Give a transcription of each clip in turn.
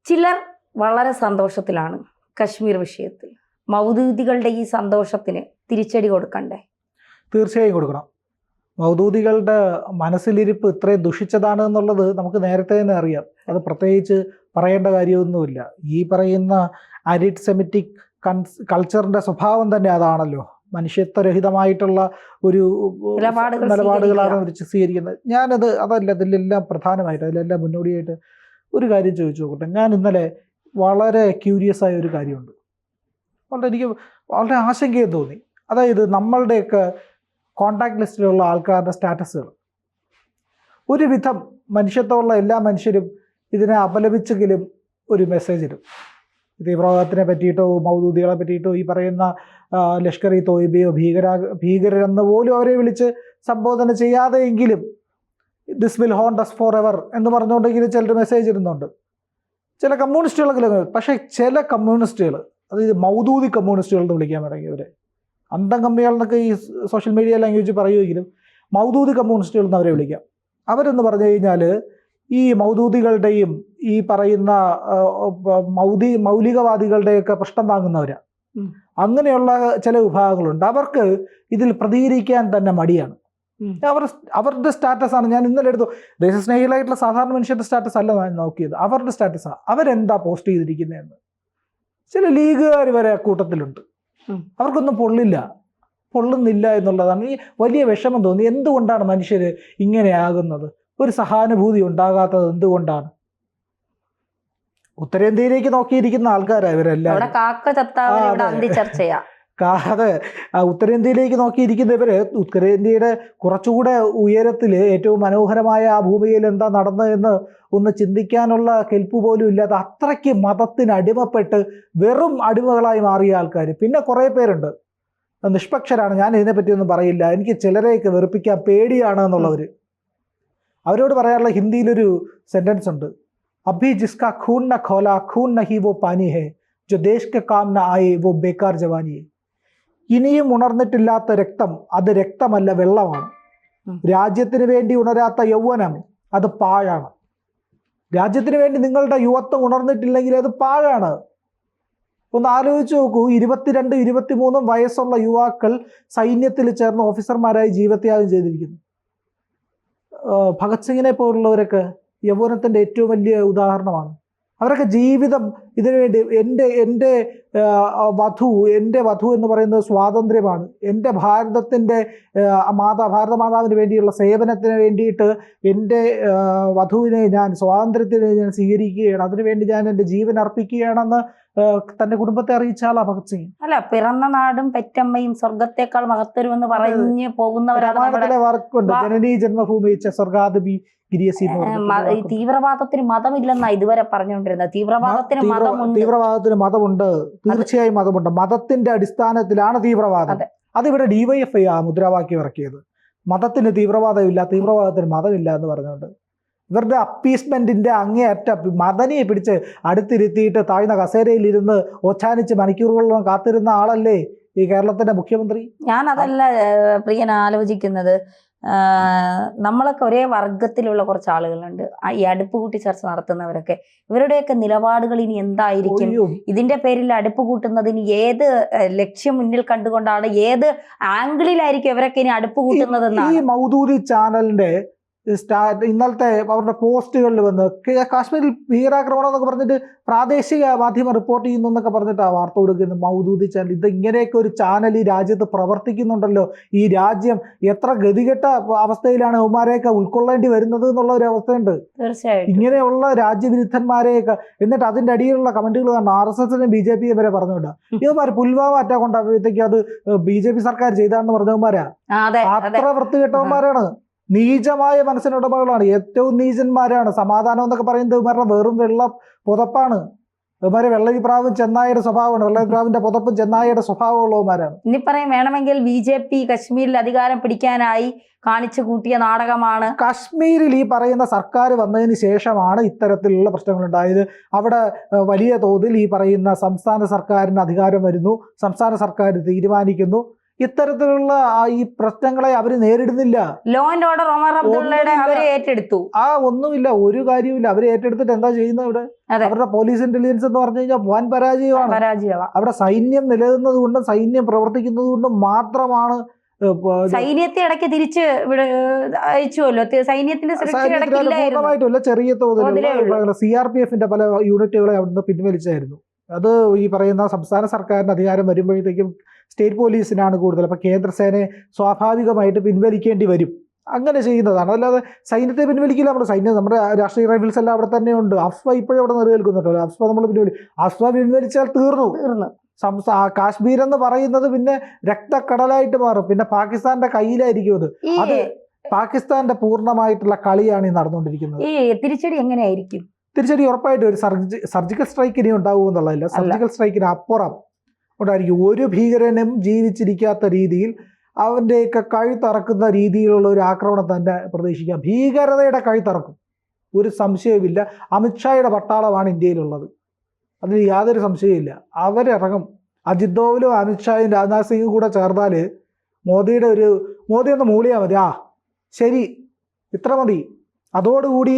ചിലർ വളരെ സന്തോഷത്തിലാണ് കശ്മീർ വിഷയത്തിൽ. മൗദൂദികളുടെ ഈ സന്തോഷത്തിന് തിരിച്ചടി കൊടുക്കണ്ടേ? തീർച്ചയായും കൊടുക്കണം. മൗദൂദികളുടെ മനസ്സിലിരിപ്പ് ഇത്രയും ദുഷിച്ചതാണ് എന്നുള്ളത് നമുക്ക് നേരത്തെ തന്നെ അറിയാം. അത് പ്രത്യേകിച്ച് പറയേണ്ട കാര്യമൊന്നുമില്ല. ഈ പറയുന്ന അരിഡ് സെമിറ്റിക് കൾച്ചറിൻ്റെ സ്വഭാവം തന്നെ അതാണല്ലോ. മനുഷ്യത്വരഹിതമായിട്ടുള്ള ഒരു നിലപാടുകളാണ് അവർ സ്വീകരിക്കുന്നത്. അതിലെല്ലാം പ്രധാനമായിട്ട് അതിലെല്ലാം മുന്നോടിയായിട്ട് ഒരു കാര്യം ചോദിച്ചു നോക്കട്ടെ. ഞാൻ ഇന്നലെ വളരെ ക്യൂരിയസ് ആയ ഒരു കാര്യമുണ്ട്. എനിക്ക് വളരെ ആശങ്കയും തോന്നി. അതായത് നമ്മളുടെയൊക്കെ കോണ്ടാക്ട് ലിസ്റ്റിലുള്ള ആൾക്കാരുടെ സ്റ്റാറ്റസുകൾ ഒരുവിധം മനുഷ്യത്വമുള്ള എല്ലാ മനുഷ്യരും ഇതിനെ അപലപിച്ചെങ്കിലും ഒരു മെസ്സേജ് ഇടും. തീവ്രവാദത്തിനെ പറ്റിയിട്ടോ മൗദൂദികളെ പറ്റിയിട്ടോ ഈ പറയുന്ന ലഷ്കർ ഇ തോയ്ബയോ ഭീകരരെന്ന് പോലും അവരെ വിളിച്ച് സംബോധന ചെയ്യാതെയെങ്കിലും this will haunt us forever എന്ന് പറഞ്ഞുകൊണ്ടെങ്കിലും ചിലർ മെസ്സേജ് ഇടുന്നുണ്ട്. ചില കമ്മ്യൂണിസ്റ്റുകളൊക്കെ, പക്ഷേ ചില കമ്മ്യൂണിസ്റ്റുകൾ, അതായത് മൗദൂദി കമ്മ്യൂണിസ്റ്റുകൾ എന്ന് വിളിക്കാൻ തുടങ്ങിയവരെ, അന്തം കമ്മികളെന്നൊക്കെ ഈ സോഷ്യൽ മീഡിയ ലാംഗ്വേജ് പറയുമെങ്കിലും മൗദൂദി കമ്മ്യൂണിസ്റ്റുകൾ എന്ന് അവരെ വിളിക്കാം. അവരെന്ന് പറഞ്ഞു കഴിഞ്ഞാൽ ഈ മൗദൂദികളുടെയും ഈ പറയുന്ന മൗലികവാദികളുടെയൊക്കെ പ്രശ്നം താങ്ങുന്നവരാണ്. അങ്ങനെയുള്ള ചില വിഭാഗങ്ങളുണ്ട്. അവർക്ക് ഇതിൽ പ്രതികരിക്കാൻ തന്നെ മടിയാണ്. അവരുടെ സ്റ്റാറ്റസാണ് ഞാൻ ഇന്നലെ എടുത്തു. ദേശസ്നേഹികളായിട്ടുള്ള സാധാരണ മനുഷ്യരുടെ സ്റ്റാറ്റസ് അല്ല ഞാൻ നോക്കിയത്, അവരുടെ സ്റ്റാറ്റസാണ്. അവരെന്താ പോസ്റ്റ് ചെയ്തിരിക്കുന്നതെന്ന് ചില ലീഗുകാർ വരെ കൂട്ടത്തിലുണ്ട്. അവർക്കൊന്നും പൊള്ളുന്നില്ല എന്നുള്ളതാണ് ഈ വലിയ വിഷമം തോന്നി. എന്തുകൊണ്ടാണ് മനുഷ്യർ ഇങ്ങനെയാകുന്നത്? ഒരു സഹാനുഭൂതി ഉണ്ടാകാത്തത് എന്തുകൊണ്ടാണ്? ഉത്തരേന്ത്യയിലേക്ക് നോക്കിയിരിക്കുന്ന ആൾക്കാരാണ് ഇവരെല്ലാം. അതെ, ഉത്തരേന്ത്യയിലേക്ക് നോക്കിയിരിക്കുന്നവര് ഉത്തരേന്ത്യയുടെ കുറച്ചുകൂടെ ഉയരത്തിൽ ഏറ്റവും മനോഹരമായ ആ ഭൂമിയിൽ എന്താ നടന്നതെന്ന് ഒന്ന് ചിന്തിക്കാനുള്ള കെൽപ്പ് പോലും ഇല്ലാത്ത അത്രയ്ക്ക് മതത്തിന് അടിമപ്പെട്ട് വെറും അടിമകളായി മാറിയ ആൾക്കാർ. പിന്നെ കുറേ പേരുണ്ട് നിഷ്പക്ഷരാണ്, ഞാൻ ഇതിനെപ്പറ്റിയൊന്നും പറയില്ല, എനിക്ക് ചിലരെയൊക്കെ വെറുപ്പിക്കാൻ പേടിയാണ് എന്നുള്ളവർ. അവരോട് പറയാനുള്ള ഹിന്ദിയിലൊരു സെൻറ്റൻസ് ഉണ്ട്, അഭി ജിസ്കാ ഖൂൻ ന ഖോല ഖൂൻ നഹി വോ പാനി ഹെ ജോ ദേശ് കെ കാം ന ആയേ വോ ബേക്കാർ ജവാനി. ഇനിയും ഉണർന്നിട്ടില്ലാത്ത രക്തം അത് രക്തമല്ല, വെള്ളമാണ്. രാജ്യത്തിന് വേണ്ടി ഉണരാത്ത യൗവനം അത് പാഴാണ്. രാജ്യത്തിന് വേണ്ടി നിങ്ങളുടെ യുവത്വം ഉണർന്നിട്ടില്ലെങ്കിൽ അത് പാഴാണ്. ഒന്ന് ആലോചിച്ച് നോക്കൂ. 22, 23 വയസ്സുള്ള യുവാക്കൾ സൈന്യത്തിൽ ചേർന്ന് ഓഫീസർമാരായി ജീവത്യാഗം ചെയ്തിരിക്കുന്നു. ഭഗത് സിംഗിനെ പോലുള്ളവരൊക്കെ യൗവനത്തിൻ്റെ ഏറ്റവും വലിയ ഉദാഹരണമാണ്. അവരൊക്കെ ജീവിതം ഇതിനുവേണ്ടി എൻ്റെ വധു എന്ന് പറയുന്നത് സ്വാതന്ത്ര്യമാണ്, എൻ്റെ ഭാരതത്തിൻ്റെ ഭാരത മാതാവിന് വേണ്ടിയുള്ള സേവനത്തിന് വേണ്ടിയിട്ട് എൻ്റെ വധുവിനെ ഞാൻ സ്വാതന്ത്ര്യത്തിന് ഞാൻ സ്വീകരിക്കുകയാണ്, അതിനുവേണ്ടി ഞാൻ എൻ്റെ ജീവൻ അർപ്പിക്കുകയാണെന്ന് തൻ്റെ കുടുംബത്തെ അറിയിച്ചാളാ ഭഗത് സിംഗ്. അല്ല, പിറന്ന നാടും പെറ്റമ്മയും സ്വർഗത്തേക്കാൾ മഹത്തരമെന്ന് പറഞ്ഞ് പോകുന്നവരാണ്. രാമായണത്തിലെ വാക്കുണ്ട്, ജനനീ ജന്മഭൂമി സ്വർഗാദപി. തീവ്രവാദത്തിന് മതമില്ലെന്നാ ഇതുവരെ പറഞ്ഞുകൊണ്ടിരുന്നത്. തീവ്രവാദത്തിന് മതമുണ്ട്, തീർച്ചയായും മതമുണ്ട്. മതത്തിന്റെ അടിസ്ഥാനത്തിലാണ് തീവ്രവാദം. അതിവിടെ DYFI ആ മുദ്രാവാക്യം ഇറക്കിയത്. മതത്തിന് തീവ്രവാദമില്ല, തീവ്രവാദത്തിന് മതമില്ല എന്ന് പറഞ്ഞുകൊണ്ട് ഇവരുടെ അപ്പീസ്മെന്റിന്റെ അങ്ങേയറ്റ മദനിയെ പിടിച്ച് അടുത്തിരുത്തിയിട്ട് താഴ്ന്ന കസേരയിലിരുന്ന് ഓച്ചാനിച്ച് മണിക്കൂറുകളോളം കാത്തിരുന്ന ആളല്ലേ ഈ കേരളത്തിന്റെ മുഖ്യമന്ത്രി. ഞാൻ അതല്ല പ്രിയൻ ആലോചിക്കുന്നത്. നമ്മളൊക്കെ ഒരേ വർഗത്തിലുള്ള കുറച്ച് ആളുകളുണ്ട്, ഈ അടുപ്പ് കൂട്ടി ചർച്ച നടത്തുന്നവരൊക്കെ. ഇവരുടെയൊക്കെ നിലപാടുകൾ ഇനി എന്തായിരിക്കും? ഇതിന്റെ പേരിൽ അടുപ്പ് കൂട്ടുന്നതിന് ഏത് ലക്ഷ്യം മുന്നിൽ കണ്ടുകൊണ്ടാണ്, ഏത് ആംഗിളിലായിരിക്കും ഇവരൊക്കെ ഇനി അടുപ്പ് കൂട്ടുന്നതെന്നാണ്. ഈ മൗദൂദി ചാനലിന്റെ ഇന്നലത്തെ അവരുടെ പോസ്റ്റുകളിൽ വന്ന് കാശ്മീരിൽ ഭീകരാക്രമണം എന്നൊക്കെ പറഞ്ഞിട്ട് പ്രാദേശിക മാധ്യമം റിപ്പോർട്ട് ചെയ്യുന്നു എന്നൊക്കെ പറഞ്ഞിട്ടാണ് വാർത്ത കൊടുക്കുന്നത്. മൗദൂദി ചാനൽ, ഇത് ഇങ്ങനെയൊക്കെ ഒരു ചാനൽ ഈ രാജ്യത്ത് പ്രവർത്തിക്കുന്നുണ്ടല്ലോ. ഈ രാജ്യം എത്ര ഗതികെട്ട അവസ്ഥയിലാണ് അവന്മാരെയൊക്കെ ഉൾക്കൊള്ളേണ്ടി വരുന്നത് എന്നുള്ള ഒരു അവസ്ഥയുണ്ട്. തീർച്ചയായും ഇങ്ങനെയുള്ള രാജ്യവിരുദ്ധന്മാരെയൊക്കെ. എന്നിട്ട് അതിന്റെ അടിയിലുള്ള കമന്റുകൾ കാണാം, RSSനും BJP വരെ പറഞ്ഞുകൊണ്ട് ഇവന്മാർ പുൽവാമ അറ്റാക്ക് ഉണ്ടാകുമ്പോഴത്തേക്ക് അത് BJP സർക്കാർ ചെയ്താണെന്ന് പറഞ്ഞവന്മാരാ. അത്ര വൃത്തികെട്ടവന്മാരാണ്, നീചമായ മനസ്സിനുടമകളാണ്, ഏറ്റവും നീചന്മാരാണ്. സമാധാനം എന്നൊക്കെ പറയുന്നത് ഇവരുടെ വെറും വെള്ള പുതപ്പാണ്. ഇവന്മാരെ വെള്ളരിപ്രാവും ചെന്നായിയുടെ സ്വഭാവമാണ്, വെള്ളരിപ്രാവിന്റെ പുതപ്പും ചെന്നായിയുടെ സ്വഭാവമുള്ളവന്മാരാണ്. ഇനി പറയും വേണമെങ്കിൽ BJP കശ്മീരിൽ അധികാരം പിടിക്കാനായി കാണിച്ചു കൂട്ടിയ നാടകമാണ്. കാശ്മീരിൽ ഈ പറയുന്ന സർക്കാർ വന്നതിന് ശേഷമാണ് ഇത്തരത്തിലുള്ള പ്രശ്നങ്ങൾ ഉണ്ടായത്. അവിടെ വലിയ തോതിൽ ഈ പറയുന്ന സംസ്ഥാന സർക്കാരിന് അധികാരം വരുന്നു, സംസ്ഥാന സർക്കാർ തീരുമാനിക്കുന്നു. ഇത്തരത്തിലുള്ള ഈ പ്രശ്നങ്ങളെ അവർ നേരിടുന്നില്ല. ലോ ആൻഡ് ഓർഡർ ഒമർ അബ്ദുള്ളയുടെ അവര് ഏറ്റെടുത്തു. ഒന്നുമില്ല, ഒരു കാര്യമില്ല. അവർ ഏറ്റെടുത്തിട്ട് എന്താ ചെയ്യുന്നത്? ഇവിടെ അവരുടെ പോലീസ് ഇന്റലിജൻസ് എന്ന് പറഞ്ഞു കഴിഞ്ഞാൽ വൻ പരാജയമാണ്. അവിടെ സൈന്യം നിലനിന്നത് കൊണ്ടും സൈന്യം പ്രവർത്തിക്കുന്നത് കൊണ്ടും മാത്രമാണ്. സൈന്യത്തെ ഇടയ്ക്ക് തിരിച്ച് അയച്ചുവല്ലോ. സൈന്യത്തിന്റെ പൂർണ്ണമായിട്ടുമല്ല, ചെറിയ തോതിലുള്ള CRPFന്റെ പല യൂണിറ്റുകളെ അവിടുന്ന് പിൻവലിച്ചായിരുന്നു. അത് ഈ പറയുന്ന സംസ്ഥാന സർക്കാരിന് അധികാരം വരുമ്പോഴത്തേക്കും സ്റ്റേറ്റ് പോലീസിനാണ് കൂടുതൽ. അപ്പൊ കേന്ദ്രസേനയെ സ്വാഭാവികമായിട്ട് പിൻവലിക്കേണ്ടി വരും. അങ്ങനെ ചെയ്യുന്നതാണ്. അല്ലാതെ സൈന്യത്തെ പിൻവലിക്കില്ല. നമ്മുടെ സൈന്യം, നമ്മുടെ രാഷ്ട്രീയ റൈഫിൾസ് എല്ലാം അവിടെ തന്നെ ഉണ്ട്. അഫ്സ്പ ഇപ്പോഴും അവിടെ നിലനിൽക്കുന്നുണ്ടല്ലോ. അഫ്സ്പ നമ്മൾ അഫ്സ്പ പിൻവലിച്ചാൽ തീർന്നു. കാശ്മീർ എന്ന് പറയുന്നത് പിന്നെ രക്തക്കടലായിട്ട് മാറും. പിന്നെ പാകിസ്ഥാന്റെ കയ്യിലായിരിക്കും അത്. പാകിസ്ഥാന്റെ പൂർണ്ണമായിട്ടുള്ള കളിയാണ് ഈ നടന്നുകൊണ്ടിരിക്കുന്നത്. തിരിച്ചടി എങ്ങനെയായിരിക്കും? തിരിച്ചടി ഉറപ്പായിട്ടും ഒരു സർജിക്കൽ സ്ട്രൈക്ക് ഇനി ഉണ്ടാവും എന്നുള്ളതല്ല, സർജിക്കൽ സ്ട്രൈക്കിന് അപ്പുറം ഉണ്ടായിരിക്കും. ഒരു ഭീകരനും ജീവിച്ചിരിക്കാത്ത രീതിയിൽ അവൻ്റെയൊക്കെ കഴുത്തറക്കുന്ന രീതിയിലുള്ള ഒരു ആക്രമണം തന്നെ പ്രതീക്ഷിക്കാം. ഭീകരതയുടെ കഴുത്തറക്കും, ഒരു സംശയവുമില്ല. അമിത്ഷായുടെ പട്ടാളമാണ് ഇന്ത്യയിലുള്ളത്, അതിന് യാതൊരു സംശയമില്ല. അവരിറങ്ങും. അജിത് ഡോവലും അമിത്ഷായും രാജ്നാഥ് സിംഗും കൂടെ ചേർന്നാൽ മോദി ഒന്ന് മൂളിയാൽ മതി. ശരി, ഇത്ര മതി. അതോടുകൂടി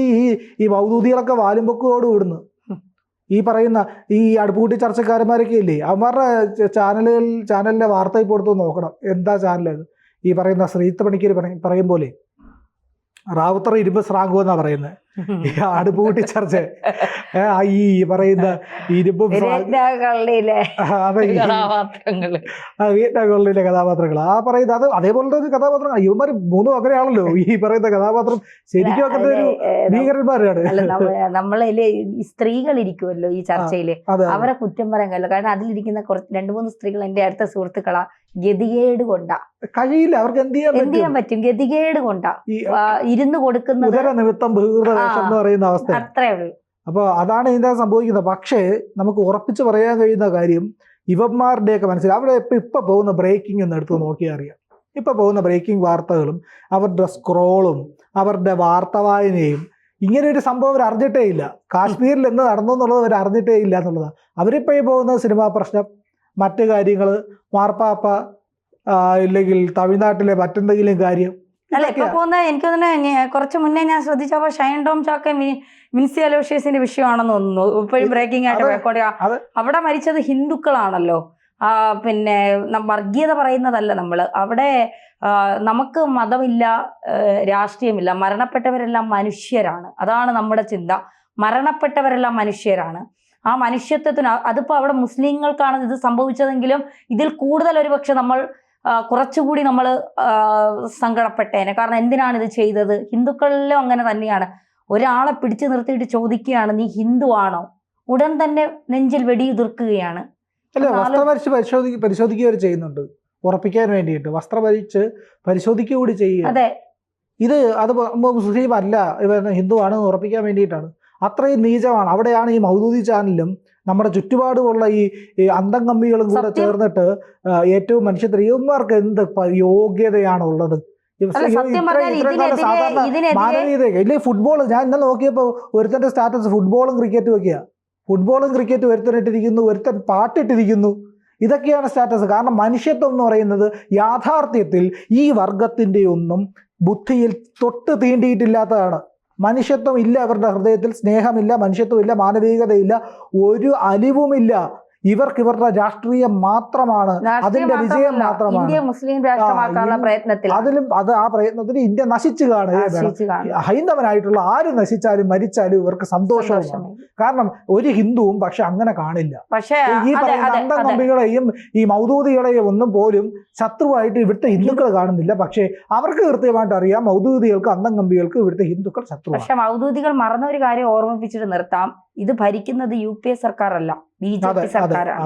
ഈ മൗദൂദികളൊക്കെ വാലുമ്പൊക്കോട് വിടുന്നു. ഈ പറയുന്ന ഈ അടുപ്പുകൂട്ടി ചർച്ചക്കാരന്മാരൊക്കെ ഇല്ലേ, അവന്മാരുടെ ചാനലിലെ വാർത്ത ഇപ്പോൾ എടുത്ത് നോക്കണം. എന്താ ചാനലത്? ഈ പറയുന്ന ശ്രീത്ത് പണിക്കർ പറയും പോലെ റാവുത്തർ ഇരുമ്പ് സ്രാങ്കോ എന്നാ പറയുന്നത്. ഈ അടുപ്പുകൂട്ടി ചർച്ച ഈ പറയുന്ന ഇരുമ്പും വിയറ്റ്നാം കൊള്ളിയിലെ കഥാപാത്രങ്ങൾ പറയുന്നത് അത് അതേപോലത്തെ ഒരു കഥാപാത്രം. ഇവന്മാർ മൂന്നും അങ്ങനെയാണല്ലോ. ഈ പറയുന്ന കഥാപാത്രം ശരിക്കും അങ്ങനത്തെ ഒരു ഭീകരന്മാരാണ്. നമ്മളതില് സ്ത്രീകൾ ഇരിക്കുമല്ലോ ഈ ചർച്ചയില്, അവരെ കുറ്റം പറയാൻ കഴിയില്ല. കാരണം അതിലിരിക്കുന്ന 2-3 സ്ത്രീകൾ എന്റെ അടുത്ത സുഹൃത്തുക്കളാ. ഗതികേട് കൊണ്ടാ, കഴിയില്ല അവർക്ക്. എന്ത് ചെയ്യാൻ പറ്റും? ഗതികേട് കൊണ്ടാ ഇരുന്ന് കൊടുക്കുന്നത് എന്ന് പറയുന്ന അവസ്ഥ. അത്രേ ഉള്ളൂ. അപ്പോൾ അതാണ് ഇതിന്റെ സംഭവിക്കുന്നത്. പക്ഷേ നമുക്ക് ഉറപ്പിച്ച് പറയാൻ കഴിയുന്ന കാര്യം, ഇവന്മാരുടെയൊക്കെ മനസ്സിൽ അവിടെ ഇപ്പൊ പോകുന്ന ബ്രേക്കിംഗ് എന്ന് എടുത്ത് നോക്കിയാൽ അറിയാം. ഇപ്പൊ പോകുന്ന ബ്രേക്കിംഗ് വാർത്തകളും അവരുടെ സ്ക്രോളും അവരുടെ വാർത്ത വായനയും, ഇങ്ങനെ ഒരു സംഭവം അവർ അറിഞ്ഞിട്ടേ ഇല്ല. കാശ്മീരിൽ എന്ത് നടന്നു എന്നുള്ളത് അവർ അറിഞ്ഞിട്ടേ ഇല്ല എന്നുള്ളതാണ്. അവരിപ്പോൾ പോകുന്ന സിനിമാ പ്രശ്നം, മറ്റു കാര്യങ്ങൾ, മാർപ്പാപ്പ, ഇല്ലെങ്കിൽ തമിഴ്നാട്ടിലെ മറ്റെന്തെങ്കിലും കാര്യം. അല്ല, ഇപ്പൊ പോകുന്ന എനിക്ക് തന്നെ കുറച്ച് മുന്നേ ഞാൻ ശ്രദ്ധിച്ചപ്പോ ഷൈൻ ടോം ചാക്ക മിൻസി അലോഷ്യസിന്റെ വിഷയമാണെന്ന് തോന്നുന്നു. ഇപ്പോഴും ബ്രേക്കിംഗ് ആയിട്ട് റെക്കോർഡ് ചെയ്യാം. അവിടെ മരിച്ചത് ഹിന്ദുക്കളാണല്ലോ. പിന്നെ വർഗീയത പറയുന്നതല്ല നമ്മള്. അവിടെ നമുക്ക് മതമില്ല, രാഷ്ട്രീയമില്ല. മരണപ്പെട്ടവരെല്ലാം മനുഷ്യരാണ്. അതാണ് നമ്മുടെ ചിന്ത. മരണപ്പെട്ടവരെല്ലാം മനുഷ്യരാണ്. ആ മനുഷ്യത്വത്തിന് അതിപ്പോ അവിടെ മുസ്ലിങ്ങൾക്കാണ് ഇത് സംഭവിച്ചതെങ്കിലും ഇതിൽ കൂടുതൽ ഒരുപക്ഷെ നമ്മൾ കുറച്ചുകൂടി നമ്മൾ സങ്കടപ്പെട്ടേനെ. കാരണം എന്തിനാണ് ഇത് ചെയ്തത്? ഹിന്ദുക്കളിലും അങ്ങനെ തന്നെയാണ്. ഒരാളെ പിടിച്ചു നിർത്തിയിട്ട് ചോദിക്കുകയാണ്, നീ ഹിന്ദു ആണോ? ഉടൻ തന്നെ നെഞ്ചിൽ വെടിയുതിർക്കുകയാണ്. പരിശോധിക്കുക ചെയ്യുന്നുണ്ട്, ഉറപ്പിക്കാൻ വേണ്ടിയിട്ട് വസ്ത്രപരിച്ച് പരിശോധിക്കുക കൂടി ചെയ്യുക. അതെ, അത് മുസ്ലിം അല്ല, ഇവ ഹിന്ദു ആണെന്ന് ഉറപ്പിക്കാൻ വേണ്ടിയിട്ടാണ്. അത്രയും നീചമാണ്. അവിടെയാണ് ഈ മൗദൂദി ചാനലും നമ്മുടെ ചുറ്റുപാടുമുള്ള ഈ അന്തം കമ്പികളും കൂടെ ചേർന്നിട്ട് ഏറ്റവും മനുഷ്യത്വന്മാർക്ക് എന്ത് യോഗ്യതയാണുള്ളത്. മാനവീയതയൊക്കെ ഇല്ലേ? ഫുട്ബോൾ ഞാൻ ഇന്നലെ നോക്കിയപ്പോൾ ഒരുത്തന്റെ സ്റ്റാറ്റസ് ഫുട്ബോളും ക്രിക്കറ്റും ഒക്കെയാ. ഫുട്ബോളും ക്രിക്കറ്റും ഒരുത്തനിട്ടിരിക്കുന്നു, ഒരുത്തൻ പാട്ടിട്ടിരിക്കുന്നു. ഇതൊക്കെയാണ് സ്റ്റാറ്റസ്. കാരണം മനുഷ്യത്വം എന്ന് പറയുന്നത് യാഥാർത്ഥ്യത്തിൽ ഈ വർഗത്തിന്റെ ഒന്നും ബുദ്ധിയിൽ തൊട്ട് തീണ്ടിയിട്ടില്ലാത്തതാണ്. മനുഷ്യത്വം ഇല്ല അവരുടെ ഹൃദയത്തിൽ, സ്നേഹമില്ല, മനുഷ്യത്വം ഇല്ല, മാനവികതയില്ല, ഒരു അലിവുമില്ല. ഇവർക്ക് ഇവരുടെ രാഷ്ട്രീയം മാത്രമാണ് അതിന്റെ വിജയം മാത്രമാണ്. ഇന്ത്യ മുസ്ലിം രാഷ്ട്രമാക്കാനുള്ള പ്രയത്നത്തിൽ ആ പ്രയത്നത്തിന് ഇന്ത്യ നശിച്ചു കാണുക. ഹൈന്ദവനായിട്ടുള്ള ആര് നശിച്ചാലും മരിച്ചാലും ഇവർക്ക് സന്തോഷമാണ്. കാരണം ഒരു ഹിന്ദുവും പക്ഷെ അങ്ങനെ കാണില്ല. ഈ പറയുന്ന അന്തം കമ്പികളെയും ഈ മൗദൂദികളെയും ഒന്നും പോലും ശത്രുവായിട്ട് ഇവിടുത്തെ ഹിന്ദുക്കൾ കാണുന്നില്ല. പക്ഷേ അവർക്ക് കൃത്യമായിട്ട് അറിയാം മൗദൂദികൾക്ക്, അന്തം കമ്പികൾക്ക് ഇവിടുത്തെ ഹിന്ദുക്കൾ ശത്രുവാണ്. പക്ഷെ മൗദൂദികൾ മറന്ന ഒരു കാര്യം ഓർമ്മിപ്പിച്ചിട്ട് നിർത്താം. ഇത് ഭരിക്കുന്നത് UPA സർക്കാർ അല്ല, BJP സർക്കാരാണ്.